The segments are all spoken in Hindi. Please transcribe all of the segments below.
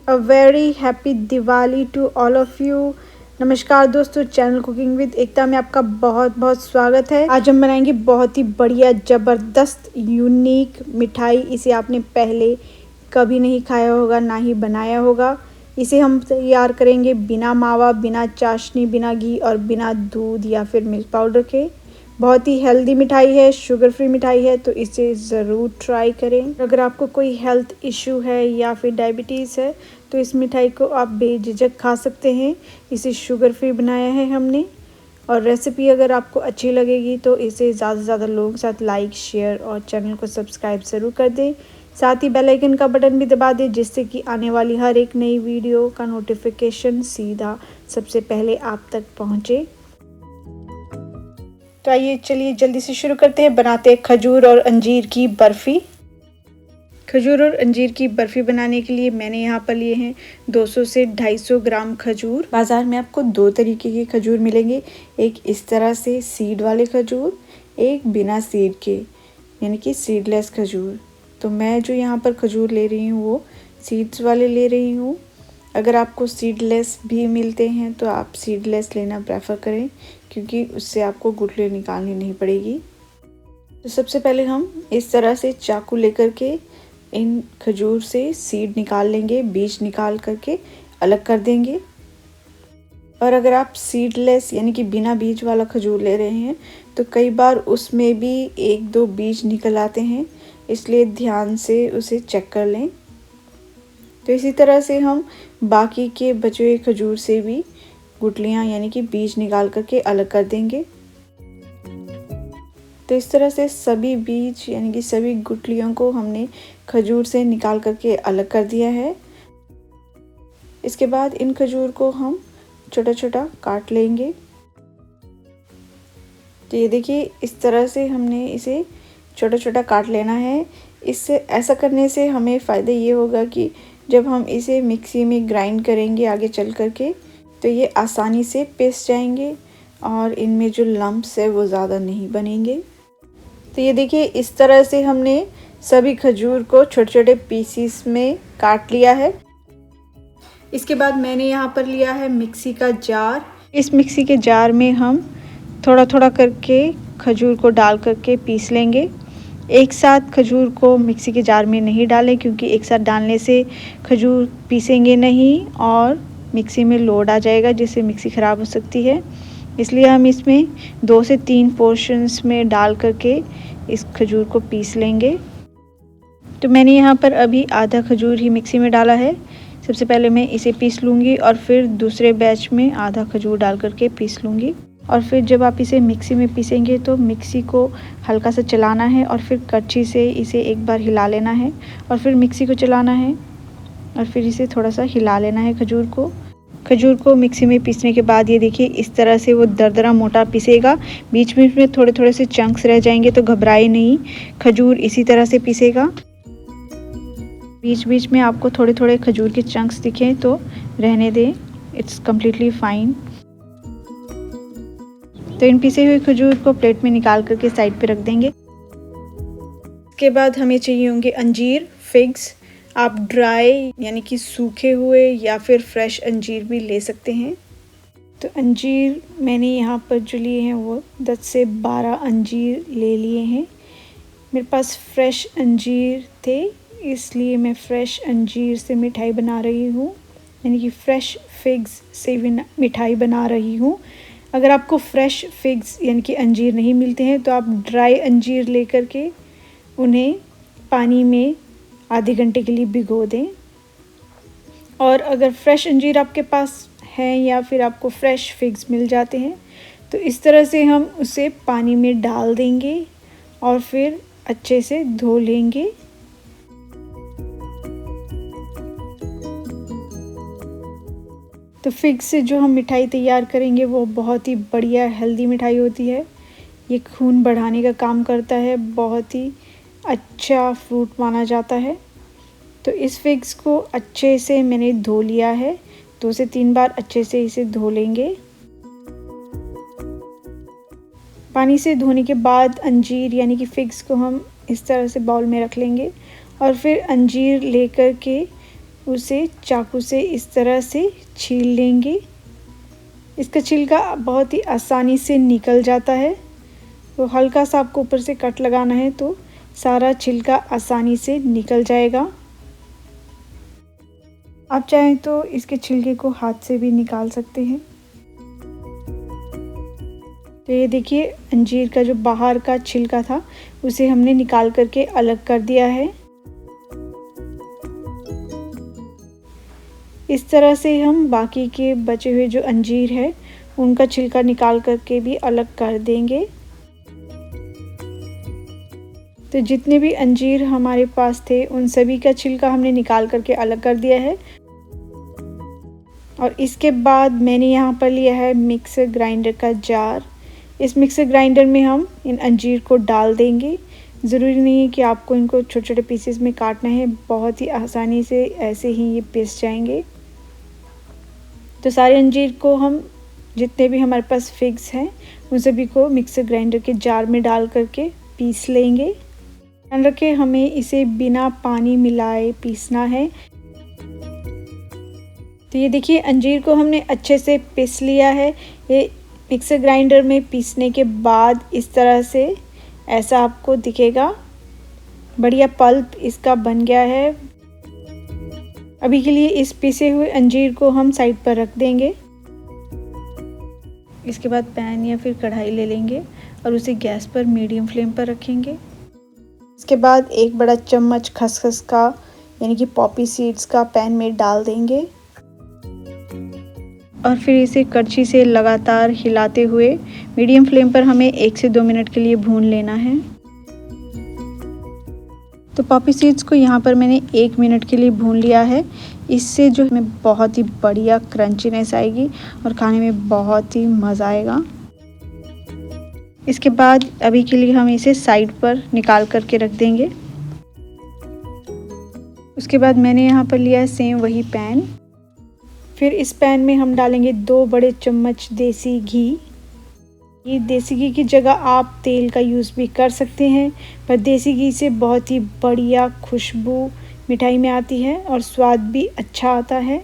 A very happy Diwali to all of you. नमस्कार दोस्तों, चैनल कुकिंग विद एकता में आपका बहुत बहुत स्वागत है। आज हम बनाएंगे बहुत ही बढ़िया ज़बरदस्त यूनिक मिठाई। इसे आपने पहले कभी नहीं खाया होगा, ना ही बनाया होगा। इसे हम तैयार करेंगे बिना मावा, बिना चाशनी, बिना घी और बिना दूध या फिर मिल्क पाउडर के। बहुत ही हेल्दी मिठाई है, शुगर फ्री मिठाई है, तो इसे ज़रूर ट्राई करें। अगर आपको कोई हेल्थ इशू है या फिर डायबिटीज़ है तो इस मिठाई को आप बेझिझक खा सकते हैं। इसे शुगर फ्री बनाया है हमने। और रेसिपी अगर आपको अच्छी लगेगी तो इसे ज़्यादा से ज़्यादा लोगों के साथ लाइक, शेयर और चैनल को सब्सक्राइब ज़रूर कर दें। साथ ही बेल आइकन का बटन भी दबा दें, जिससे कि आने वाली हर एक नई वीडियो का नोटिफिकेशन सीधा सबसे पहले आप तक पहुँचे। तो आइए चलिए जल्दी से शुरू करते हैं। बनाते हैं खजूर और अंजीर की बर्फ़ी। खजूर और अंजीर की बर्फ़ी बनाने के लिए मैंने यहाँ पर लिए हैं 200 से 250 ग्राम खजूर। बाज़ार में आपको दो तरीके के खजूर मिलेंगे, एक इस तरह से सीड वाले खजूर, एक बिना सीड के यानी कि सीडलेस खजूर। तो मैं जो यहाँ पर खजूर ले रही हूँ वो सीड्स वाले ले रही हूँ। अगर आपको सीडलेस भी मिलते हैं तो आप सीडलेस लेना प्रेफर करें, क्योंकि उससे आपको गुठली निकालनी नहीं पड़ेगी। तो सबसे पहले हम इस तरह से चाकू लेकर के इन खजूर से सीड निकाल लेंगे, बीज निकाल करके अलग कर देंगे। और अगर आप सीडलेस यानी कि बिना बीज वाला खजूर ले रहे हैं तो कई बार उसमें भी एक दो बीज निकल आते हैं, इसलिए ध्यान से उसे चेक कर लें। तो इसी तरह से हम बाकी के बचे हुए खजूर से भी गुठलियाँ यानी कि बीज निकाल करके अलग कर देंगे। तो इस तरह से सभी बीज यानी कि सभी गुठलियों को हमने खजूर से निकाल करके अलग कर दिया है। इसके बाद इन खजूर को हम छोटा छोटा काट लेंगे। तो ये देखिए, इस तरह से हमने इसे छोटा छोटा काट लेना है। इससे ऐसा करने से हमें फ़ायदा ये होगा कि जब हम इसे मिक्सी में ग्राइंड करेंगे आगे चल करके तो ये आसानी से पिस जाएंगे और इनमें जो लम्प्स है वो ज़्यादा नहीं बनेंगे। तो ये देखिए, इस तरह से हमने सभी खजूर को छोटे छोटे पीसीस में काट लिया है। इसके बाद मैंने यहाँ पर लिया है मिक्सी का जार। इस मिक्सी के जार में हम थोड़ा थोड़ा करके खजूर को डाल करके पीस लेंगे। एक साथ खजूर को मिक्सी के जार में नहीं डालें, क्योंकि एक साथ डालने से खजूर पीसेंगे नहीं और मिक्सी में लोड आ जाएगा, जिससे मिक्सी ख़राब हो सकती है। इसलिए हम इसमें 2 से 3 पोर्शंस में डाल करके इस खजूर को पीस लेंगे। तो मैंने यहाँ पर अभी आधा खजूर ही मिक्सी में डाला है। सबसे पहले मैं इसे पीस लूँगी और फिर दूसरे बैच में आधा खजूर डाल करके पीस लूँगी। और फिर जब आप इसे मिक्सी में पीसेंगे तो मिक्सी को हल्का सा चलाना है और फिर कच्ची से इसे एक बार हिला लेना है और फिर मिक्सी को चलाना है और फिर इसे थोड़ा सा हिला लेना है खजूर को मिक्सी में पीसने के बाद ये देखिए, इस तरह से वो दरदरा मोटा पीसेगा। बीच बीच में थोड़े थोड़े से चंक्स रह जाएंगे, तो घबराए नहीं, खजूर इसी तरह से पीसेगा। बीच बीच में आपको थोड़े थोड़े खजूर के चंक्स दिखें तो रहने दें, इट्स कम्प्लीटली फाइन। तो इन पीसे हुए खजूर को प्लेट में निकाल करके साइड पे रख देंगे। इसके बाद हमें चाहिए होंगे अंजीर, फिग्स। आप ड्राई यानी कि सूखे हुए या फिर फ्रेश अंजीर भी ले सकते हैं। तो अंजीर मैंने यहाँ पर जो लिए हैं वो 10 से 12 अंजीर ले लिए हैं। मेरे पास फ्रेश अंजीर थे, इसलिए मैं फ्रेश अंजीर से मिठाई बना रही हूँ, यानी कि फ्रेश फिग्स से मिठाई बना रही हूँ। अगर आपको फ्रेश फिग्स यानी कि अंजीर नहीं मिलते हैं तो आप ड्राई अंजीर लेकर के उन्हें पानी में आधे घंटे के लिए भिगो दें। और अगर फ्रेश अंजीर आपके पास हैं या फिर आपको फ्रेश फिग्स मिल जाते हैं तो इस तरह से हम उसे पानी में डाल देंगे और फिर अच्छे से धो लेंगे। तो फिग्स से जो हम मिठाई तैयार करेंगे वो बहुत ही बढ़िया हेल्दी मिठाई होती है। ये खून बढ़ाने का काम करता है, बहुत ही अच्छा फ्रूट माना जाता है। तो इस फिग्स को अच्छे से मैंने धो लिया है, 2 से 3 बार अच्छे से इसे धो लेंगे। पानी से धोने के बाद अंजीर यानी कि फिग्स को हम इस तरह से बाउल में रख लेंगे और फिर अंजीर लेकर के उसे चाकू से इस तरह से छील लेंगे। इसका छिलका बहुत ही आसानी से निकल जाता है, तो हल्का सा आपको ऊपर से कट लगाना है तो सारा छिलका आसानी से निकल जाएगा। आप चाहें तो इसके छिलके को हाथ से भी निकाल सकते हैं। तो ये देखिए अंजीर का जो बाहर का छिलका था उसे हमने निकाल करके अलग कर दिया है। इस तरह से हम बाकी के बचे हुए जो अंजीर है उनका छिलका निकाल करके भी अलग कर देंगे। तो जितने भी अंजीर हमारे पास थे उन सभी का छिलका हमने निकाल करके अलग कर दिया है। और इसके बाद मैंने यहाँ पर लिया है मिक्सर ग्राइंडर का जार। इस मिक्सर ग्राइंडर में हम इन अंजीर को डाल देंगे। ज़रूरी नहीं है कि आपको इनको छोटे छोटे पीसेस में काटना है, बहुत ही आसानी से ऐसे ही ये पिस जाएंगे। तो सारे अंजीर को हम जितने भी हमारे पास फिग्स हैं उन सभी को मिक्सर ग्राइंडर के जार में डाल करके पीस लेंगे। ध्यान रखें हमें इसे बिना पानी मिलाए पीसना है। तो ये देखिए अंजीर को हमने अच्छे से पीस लिया है। ये मिक्सर ग्राइंडर में पीसने के बाद इस तरह से ऐसा आपको दिखेगा, बढ़िया पल्प इसका बन गया है। अभी के लिए इस पिसे हुए अंजीर को हम साइड पर रख देंगे। इसके बाद पैन या फिर कढ़ाई ले लेंगे और उसे गैस पर मीडियम फ्लेम पर रखेंगे। इसके बाद एक बड़ा चम्मच खसखस का यानी कि पॉपी सीड्स का पैन में डाल देंगे और फिर इसे करछी से लगातार हिलाते हुए मीडियम फ्लेम पर हमें 1 से 2 मिनट के लिए भून लेना है। तो पॉपी सीड्स को यहाँ पर मैंने 1 मिनट के लिए भून लिया है। इससे जो हमें बहुत ही बढ़िया क्रंचीनेस आएगी और खाने में बहुत ही मज़ा आएगा। इसके बाद अभी के लिए हम इसे साइड पर निकाल करके रख देंगे। उसके बाद मैंने यहाँ पर लिया है सेम वही पैन। फिर इस पैन में हम डालेंगे 2 बड़े चम्मच देसी घी। ये देसी घी की जगह आप तेल का यूज़ भी कर सकते हैं, पर देसी घी से बहुत ही बढ़िया खुशबू मिठाई में आती है और स्वाद भी अच्छा आता है।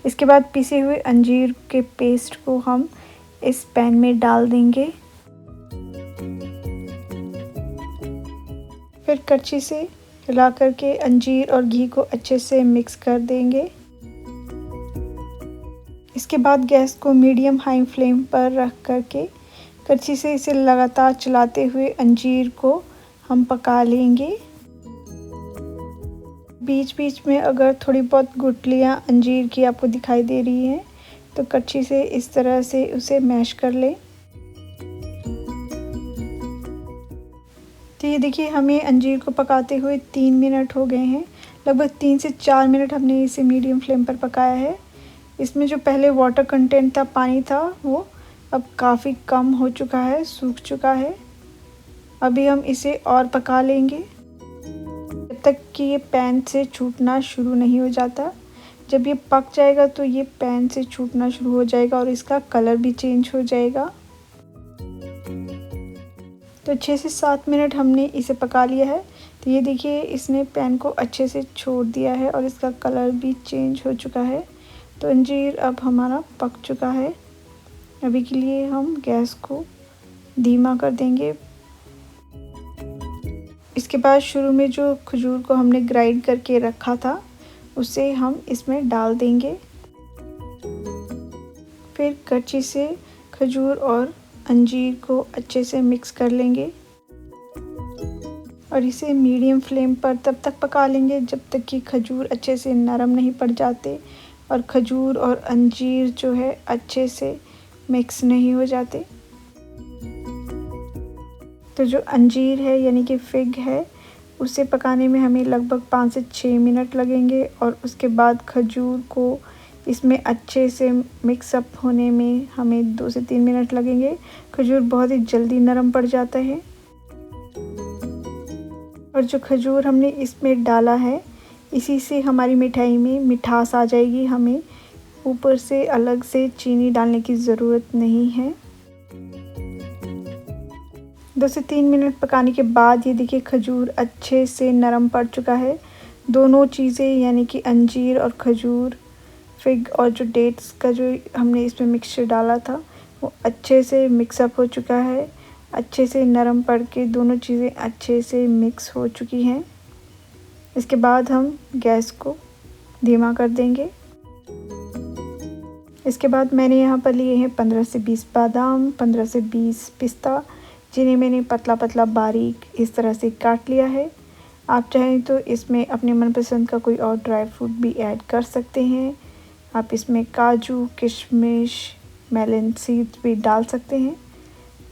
इसके बाद पिसे हुए अंजीर के पेस्ट को हम इस पैन में डाल देंगे। फिर करछी से हिला करके अंजीर और घी को अच्छे से मिक्स कर देंगे। इसके बाद गैस को मीडियम हाई फ्लेम पर रख करके करछी से इसे लगातार चलाते हुए अंजीर को हम पका लेंगे। बीच बीच में अगर थोड़ी बहुत गुठलियाँ अंजीर की आपको दिखाई दे रही हैं तो करछी से इस तरह से उसे मैश कर लें। तो ये देखिए हमें अंजीर को पकाते हुए 3 मिनट हो गए हैं। लगभग 3 से 4 मिनट हमने इसे मीडियम फ्लेम पर पकाया है। इसमें जो पहले वाटर कंटेंट था, पानी था, वो अब काफ़ी कम हो चुका है, सूख चुका है। अभी हम इसे और पका लेंगे जब तक कि ये पैन से छूटना शुरू नहीं हो जाता। जब ये पक जाएगा तो ये पैन से छूटना शुरू हो जाएगा और इसका कलर भी चेंज हो जाएगा। तो 6 से 7 मिनट हमने इसे पका लिया है। तो ये देखिए इसने पैन को अच्छे से छोड़ दिया है और इसका कलर भी चेंज हो चुका है। तो अंजीर अब हमारा पक चुका है। अभी के लिए हम गैस को धीमा कर देंगे। इसके बाद शुरू में जो खजूर को हमने ग्राइंड करके रखा था उसे हम इसमें डाल देंगे। फिर करछी से खजूर और अंजीर को अच्छे से मिक्स कर लेंगे और इसे मीडियम फ्लेम पर तब तक पका लेंगे जब तक कि खजूर अच्छे से नरम नहीं पड़ जाते और खजूर और अंजीर जो है अच्छे से मिक्स नहीं हो जाते। तो जो अंजीर है यानी कि फिग है उसे पकाने में हमें लगभग 5 से 6 मिनट लगेंगे और उसके बाद खजूर को इसमें अच्छे से मिक्सअप होने में हमें 2 से 3 मिनट लगेंगे। खजूर बहुत ही जल्दी नरम पड़ जाता है और जो खजूर हमने इसमें डाला है इसी से हमारी मिठाई में मिठास आ जाएगी। हमें ऊपर से अलग से चीनी डालने की ज़रूरत नहीं है। 2 से 3 मिनट पकाने के बाद ये देखिए खजूर अच्छे से नरम पड़ चुका है। दोनों चीज़ें यानी कि अंजीर और खजूर, फिग और जो डेट्स का जो हमने इसमें मिक्सचर डाला था वो अच्छे से मिक्सअप हो चुका है। अच्छे से नरम पड़ के दोनों चीज़ें अच्छे से मिक्स हो चुकी हैं। इसके बाद हम गैस को धीमा कर देंगे। इसके बाद मैंने यहाँ पर लिए हैं 15 से 20 बादाम, 15 से 20 पिस्ता, जिन्हें मैंने पतला पतला बारीक इस तरह से काट लिया है। आप चाहें तो इसमें अपने मनपसंद का कोई और ड्राई फ्रूट भी ऐड कर सकते हैं। आप इसमें काजू, किशमिश, मेलन सीड्स भी डाल सकते हैं।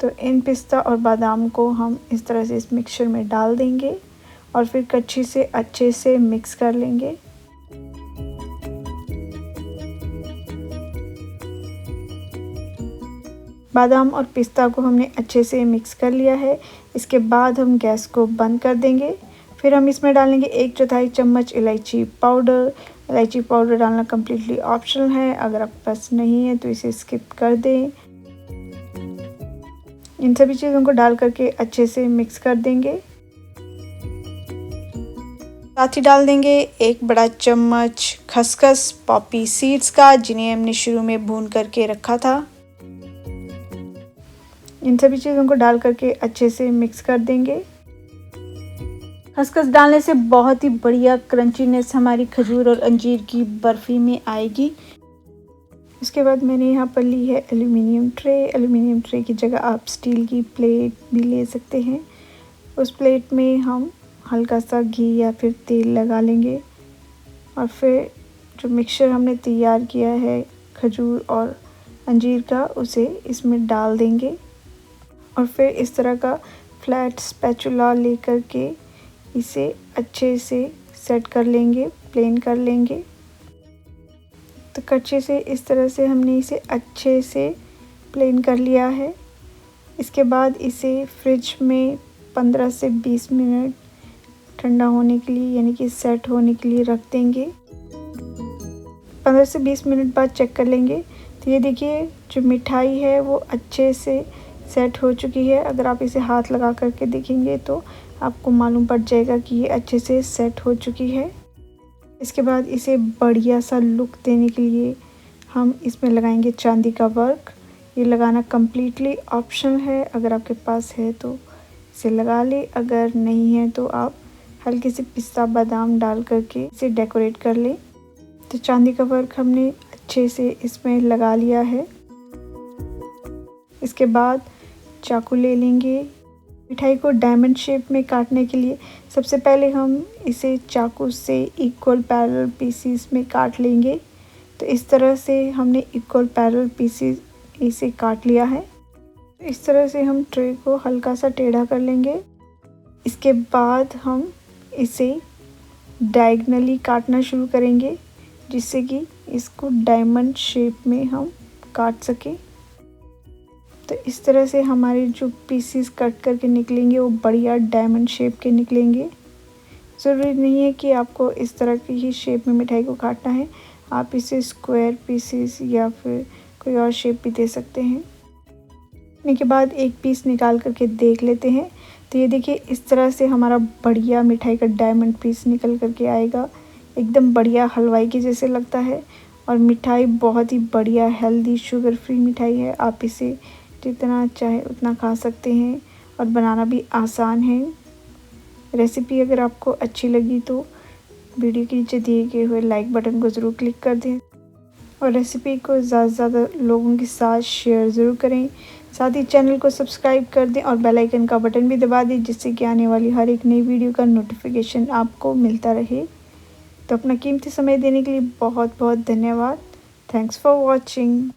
तो इन पिस्ता और बादाम को हम इस तरह से इस मिक्सचर में डाल देंगे और फिर कच्छी से अच्छे से मिक्स कर लेंगे। बादाम और पिस्ता को हमने अच्छे से मिक्स कर लिया है। इसके बाद हम गैस को बंद कर देंगे। फिर हम इसमें डालेंगे 1/4 चम्मच इलायची पाउडर। इलायची पाउडर डालना कम्प्लीटली ऑप्शनल है, अगर आपके पास नहीं है तो इसे स्किप कर दें। इन सभी चीज़ों को डाल करके अच्छे से मिक्स कर देंगे। साथ ही डाल देंगे 1 बड़ा चम्मच खसखस पॉपी सीड्स का, जिन्हें हमने शुरू में भून करके रखा था। इन सभी चीज़ों को डाल करके अच्छे से मिक्स कर देंगे। खसखस डालने से बहुत ही बढ़िया क्रंचीनेस हमारी खजूर और अंजीर की बर्फ़ी में आएगी। इसके बाद मैंने यहाँ पर ली है एल्युमिनियम ट्रे। एल्युमिनियम ट्रे की जगह आप स्टील की प्लेट भी ले सकते हैं। उस प्लेट में हम हल्का सा घी या फिर तेल लगा लेंगे और फिर जो मिक्सचर हमने तैयार किया है खजूर और अंजीर का, उसे इसमें डाल देंगे और फिर इस तरह का फ्लैट स्पैचुला लेकर के इसे अच्छे से सेट कर लेंगे, प्लेन कर लेंगे। तो कच्चे से इस तरह से हमने इसे अच्छे से प्लेन कर लिया है। इसके बाद इसे फ्रिज में 15 से 20 मिनट ठंडा होने के लिए यानी कि सेट होने के लिए रख देंगे। 15 से 20 मिनट बाद चेक कर लेंगे तो ये देखिए जो मिठाई है वो अच्छे से सेट हो चुकी है। अगर आप इसे हाथ लगा करके देखेंगे तो आपको मालूम पड़ जाएगा कि ये अच्छे से सेट हो चुकी है। इसके बाद इसे बढ़िया सा लुक देने के लिए हम इसमें लगाएंगे चांदी का वर्क। ये लगाना कम्प्लीटली ऑप्शनल है, अगर आपके पास है तो इसे लगा ले, अगर नहीं है तो आप हल्के से पिस्ता बादाम डाल करके इसे डेकोरेट कर ले। तो चांदी का वर्क हमने अच्छे से इसमें लगा लिया है। इसके बाद चाकू ले लेंगे। मिठाई को डायमंड शेप में काटने के लिए सबसे पहले हम इसे चाकू से इक्वल पैरेलल पीसीस में काट लेंगे। तो इस तरह से हमने इक्वल पैरेलल पीसीस इसे काट लिया है। इस तरह से हम ट्रे को हल्का सा टेढ़ा कर लेंगे। इसके बाद हम इसे डायगनली काटना शुरू करेंगे, जिससे कि इसको डायमंड शेप में हम काट सकें। तो इस तरह से हमारे जो पीसीस कट करके निकलेंगे वो बढ़िया डायमंड शेप के निकलेंगे। ज़रूरी नहीं है कि आपको इस तरह की ही शेप में मिठाई को काटना है, आप इसे स्क्वायर पीसीस या फिर कोई और शेप भी दे सकते हैं। इसके बाद एक पीस निकाल करके देख लेते हैं। तो ये देखिए इस तरह से हमारा बढ़िया मिठाई का डायमंड पीस निकल करके आएगा। एकदम बढ़िया हलवाई के जैसे लगता है और मिठाई बहुत ही बढ़िया हेल्दी शुगर फ्री मिठाई है। आप इसे जितना चाहे उतना खा सकते हैं और बनाना भी आसान है। रेसिपी अगर आपको अच्छी लगी तो वीडियो के नीचे दिए गए हुए लाइक बटन को ज़रूर क्लिक कर दें और रेसिपी को ज़्यादा से ज़्यादा लोगों के साथ शेयर ज़रूर करें। साथ ही चैनल को सब्सक्राइब कर दें और बेल आइकन का बटन भी दबा दें, जिससे कि आने वाली हर एक नई वीडियो का नोटिफिकेशन आपको मिलता रहे। तो अपना कीमती समय देने के लिए बहुत बहुत धन्यवाद। Thanks for watching.